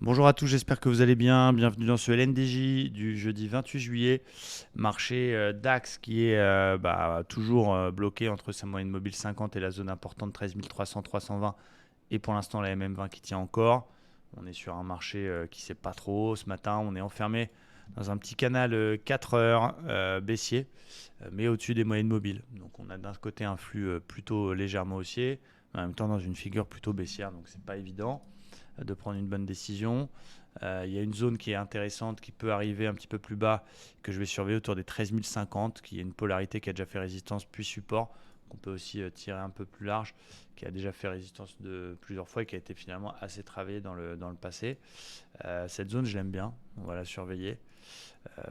Bonjour à tous, j'espère que vous allez bien. Bienvenue dans ce LNDJ du jeudi 28 juillet. Marché DAX qui est toujours bloqué entre sa moyenne mobile 50 et la zone importante 13 300-320 et pour l'instant la MM20 qui tient encore. On est sur un marché qui ne sait pas trop. Ce matin, on est enfermé dans un petit canal 4 heures baissier, mais au-dessus des moyennes mobiles. Donc on a d'un côté un flux plutôt légèrement haussier, mais en même temps dans une figure plutôt baissière, donc c'est pas évident de prendre une bonne décision. Il y a une zone qui est intéressante, qui peut arriver un petit peu plus bas, que je vais surveiller autour des 13 050, qui est une polarité qui a déjà fait résistance puis support, qu'on peut aussi tirer un peu plus large, qui a déjà fait résistance de plusieurs fois et qui a été finalement assez travaillée dans le passé. Cette zone, je l'aime bien, on va la surveiller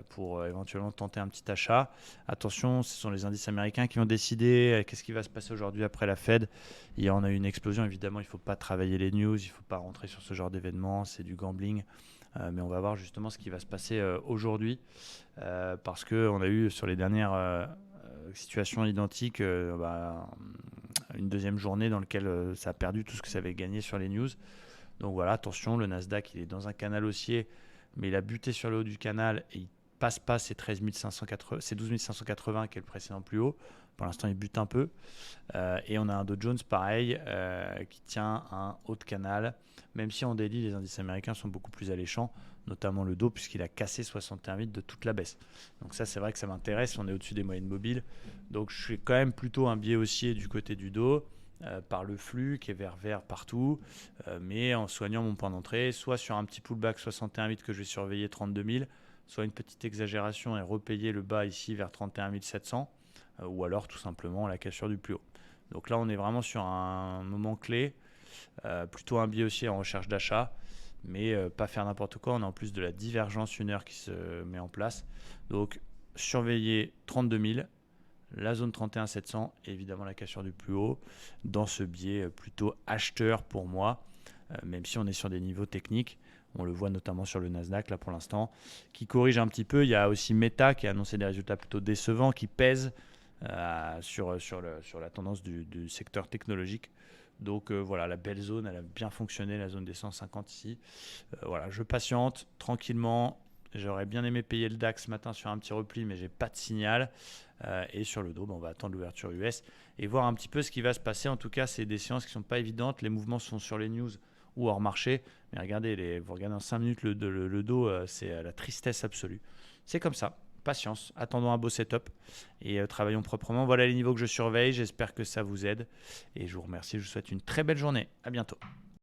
pour éventuellement tenter un petit achat. Attention, ce sont les indices américains qui ont décidé qu'est-ce qui va se passer aujourd'hui après la Fed. Hier, on a eu une explosion, évidemment, il ne faut pas travailler les news, il ne faut pas rentrer sur ce genre d'événement, c'est du gambling. Mais on va voir justement ce qui va se passer aujourd'hui parce qu'on a eu sur les dernières situations identiques une deuxième journée dans laquelle ça a perdu tout ce que ça avait gagné sur les news. Donc voilà, attention, le Nasdaq il est dans un canal haussier, mais il a buté sur le haut du canal et il passe pas ses 13 580, ses 12 580 qui est le précédent plus haut. Pour l'instant, il bute un peu. Et on a un Dow Jones pareil qui tient un haut de canal, même si en daily, les indices américains sont beaucoup plus alléchants, notamment le Dow, puisqu'il a cassé 61,8 de toute la baisse. Donc ça, c'est vrai que ça m'intéresse, on est au-dessus des moyennes mobiles. Donc je suis quand même plutôt un biais haussier du côté du Dow. Par le flux qui est vert partout, mais en soignant mon point d'entrée, soit sur un petit pullback 61,8 que je vais surveiller 32 000, soit une petite exagération et repayer le bas ici vers 31 700, ou alors tout simplement la cassure du plus haut. Donc là, on est vraiment sur un moment clé, plutôt un biais haussier en recherche d'achat, mais pas faire n'importe quoi. On a en plus de la divergence 1 heure qui se met en place. Donc surveiller 32 000, la zone 31 700 et évidemment la cassure du plus haut dans ce biais plutôt acheteur pour moi, même si on est sur des niveaux techniques. On le voit notamment sur le Nasdaq là pour l'instant, qui corrige un petit peu. Il y a aussi Meta qui a annoncé des résultats plutôt décevants, qui pèsent sur la tendance du secteur technologique. Donc voilà, la belle zone, elle a bien fonctionné, la zone des 150 ici. Voilà, je patiente tranquillement. J'aurais bien aimé payer le DAX ce matin sur un petit repli, mais j'ai pas de signal. Et sur le Dow, on va attendre l'ouverture US et voir un petit peu ce qui va se passer. En tout cas, c'est des séances qui sont pas évidentes. Les mouvements sont sur les news ou hors marché. Mais regardez, vous regardez en 5 minutes le Dow, c'est la tristesse absolue. C'est comme ça. Patience, attendons un beau setup et travaillons proprement. Voilà les niveaux que je surveille. J'espère que ça vous aide. Et je vous remercie. Je vous souhaite une très belle journée. À bientôt.